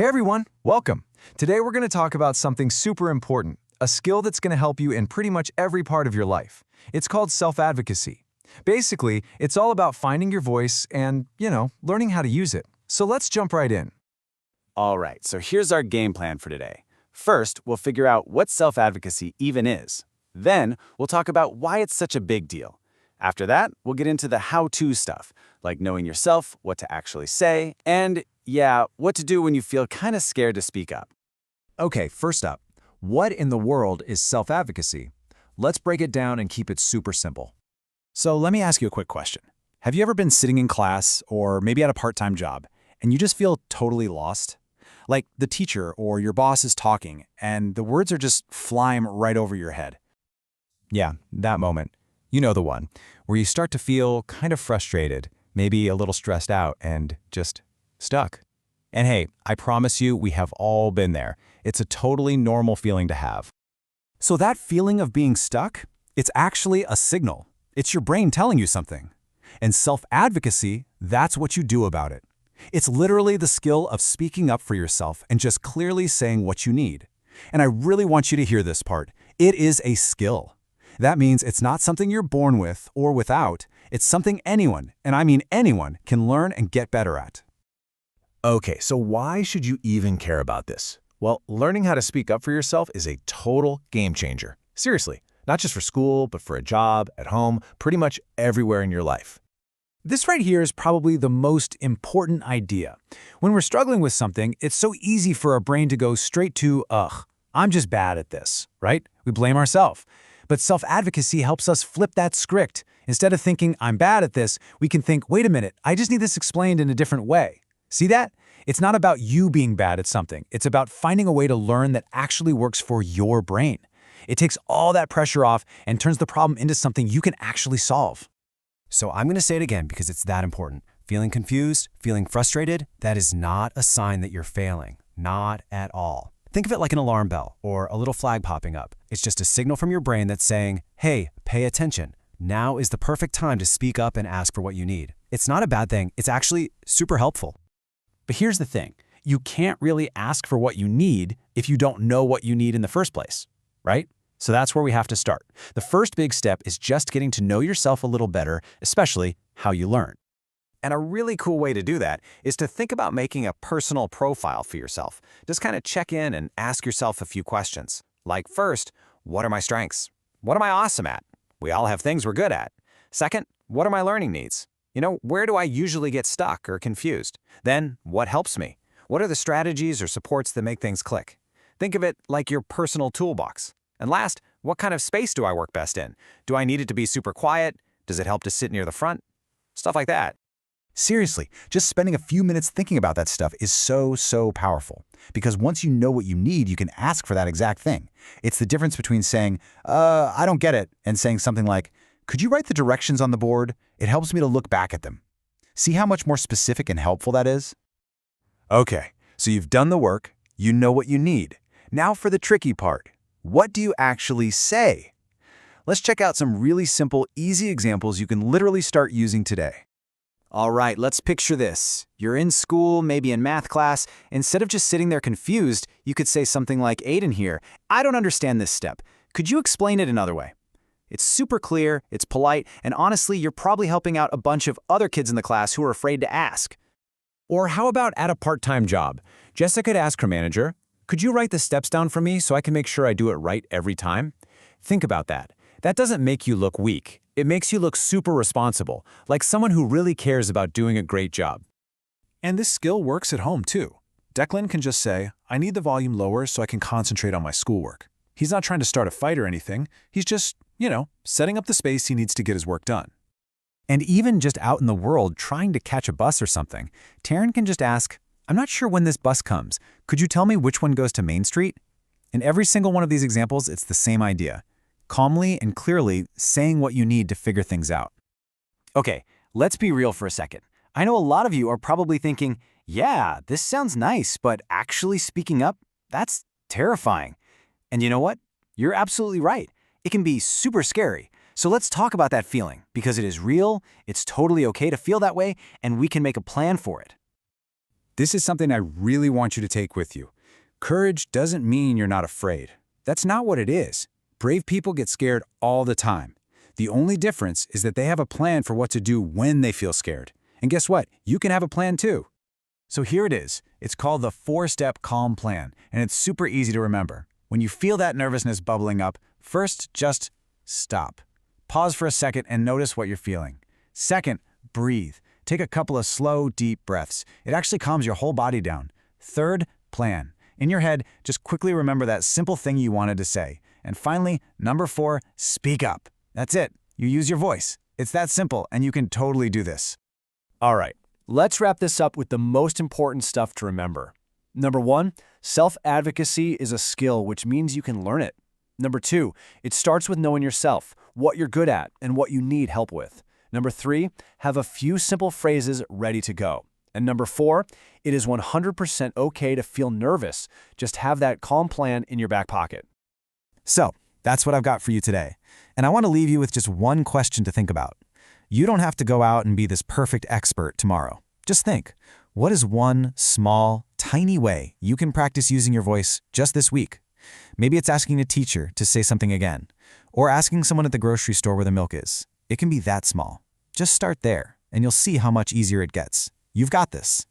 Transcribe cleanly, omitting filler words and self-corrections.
Hey everyone, welcome. Today we're going to talk about something super important, a skill that's going to help you in pretty much every part of your life. It's called self-advocacy. Basically, it's all about finding your voice and, learning how to use it. So let's jump right in. All right, so here's our game plan for today. First, we'll figure out what self-advocacy even is. Then, we'll talk about why it's such a big deal. After that, we'll get into the how-to stuff, like knowing yourself, what to actually say, and, what to do when you feel kind of scared to speak up. Okay, first up, what in the world is self-advocacy? Let's break it down and keep it super simple. So let me ask you a quick question. Have you ever been sitting in class or maybe at a part-time job and you just feel totally lost? Like the teacher or your boss is talking and the words are just flying right over your head. Yeah, that moment. You know the one, where you start to feel kind of frustrated, maybe a little stressed out and just stuck. And hey, I promise you, we have all been there. It's a totally normal feeling to have. So that feeling of being stuck, it's actually a signal. It's your brain telling you something. And self-advocacy, that's what you do about it. It's literally the skill of speaking up for yourself and just clearly saying what you need. And I really want you to hear this part. It is a skill. That means it's not something you're born with or without. It's something anyone, and I mean anyone, can learn and get better at. Okay, so why should you even care about this? Well, learning how to speak up for yourself is a total game changer. Seriously, not just for school, but for a job, at home, pretty much everywhere in your life. This right here is probably the most important idea. When we're struggling with something, it's so easy for our brain to go straight to, I'm just bad at this, right? We blame ourselves. But self-advocacy helps us flip that script. Instead of thinking, I'm bad at this, we can think, wait a minute, I just need this explained in a different way. See that? It's not about you being bad at something. It's about finding a way to learn that actually works for your brain. It takes all that pressure off and turns the problem into something you can actually solve. So I'm going to say it again because it's that important. Feeling confused, feeling frustrated, that is not a sign that you're failing. Not at all. Think of it like an alarm bell or a little flag popping up. It's just a signal from your brain that's saying, hey, pay attention. Now is the perfect time to speak up and ask for what you need. It's not a bad thing. It's actually super helpful. But here's the thing. You can't really ask for what you need if you don't know what you need in the first place, right? So that's where we have to start. The first big step is just getting to know yourself a little better, especially how you learn. And a really cool way to do that is to think about making a personal profile for yourself. Just kind of check in and ask yourself a few questions. Like first, what are my strengths? What am I awesome at? We all have things we're good at. Second, what are my learning needs? Where do I usually get stuck or confused? Then, what helps me? What are the strategies or supports that make things click? Think of it like your personal toolbox. And last, what kind of space do I work best in? Do I need it to be super quiet? Does it help to sit near the front? Stuff like that. Seriously, just spending a few minutes thinking about that stuff is so powerful. Because once you know what you need, you can ask for that exact thing. It's the difference between saying, I don't get it, and saying something like, could you write the directions on the board? It helps me to look back at them. See how much more specific and helpful that is? Okay, so you've done the work, you know what you need. Now for the tricky part. What do you actually say? Let's check out some really simple, easy examples you can literally start using today. All right, let's picture this. You're in school, maybe in math class. Instead of just sitting there confused, you could say something like, Aiden here, I don't understand this step. Could you explain it another way? It's super clear, it's polite, and honestly, you're probably helping out a bunch of other kids in the class who are afraid to ask. Or how about at a part-time job? Jessica could ask her manager, could you write the steps down for me so I can make sure I do it right every time? Think about that. That doesn't make you look weak. It makes you look super responsible, like someone who really cares about doing a great job. And this skill works at home too. Declan can just say, I need the volume lower so I can concentrate on my schoolwork. He's not trying to start a fight or anything. He's just, setting up the space he needs to get his work done. And even just out in the world trying to catch a bus or something, Taryn can just ask, I'm not sure when this bus comes. Could you tell me which one goes to Main Street? In every single one of these examples, it's the same idea. Calmly and clearly saying what you need to figure things out. Okay, let's be real for a second. I know a lot of you are probably thinking, yeah, this sounds nice, but actually speaking up, that's terrifying. And you know what? You're absolutely right. It can be super scary. So let's talk about that feeling, because it is real, it's totally okay to feel that way, and we can make a plan for it. This is something I really want you to take with you. Courage doesn't mean you're not afraid. That's not what it is. Brave people get scared all the time. The only difference is that they have a plan for what to do when they feel scared. And guess what? You can have a plan too. So here it is. It's called the 4-step calm plan, and it's super easy to remember. When you feel that nervousness bubbling up, first, just stop. Pause for a second and notice what you're feeling. Second, breathe. Take a couple of slow, deep breaths. It actually calms your whole body down. Third, plan. In your head, just quickly remember that simple thing you wanted to say. And finally, number 4, speak up. That's it. You use your voice. It's that simple, and you can totally do this. All right, let's wrap this up with the most important stuff to remember. Number 1, self-advocacy is a skill, which means you can learn it. Number 2, it starts with knowing yourself, what you're good at, and what you need help with. Number 3, have a few simple phrases ready to go. And number 4, it is 100% okay to feel nervous. Just have that calm plan in your back pocket. So, that's what I've got for you today. And I want to leave you with just one question to think about. You don't have to go out and be this perfect expert tomorrow. Just think, what is one small, tiny way you can practice using your voice just this week? Maybe it's asking a teacher to say something again, or asking someone at the grocery store where the milk is. It can be that small. Just start there, and you'll see how much easier it gets. You've got this.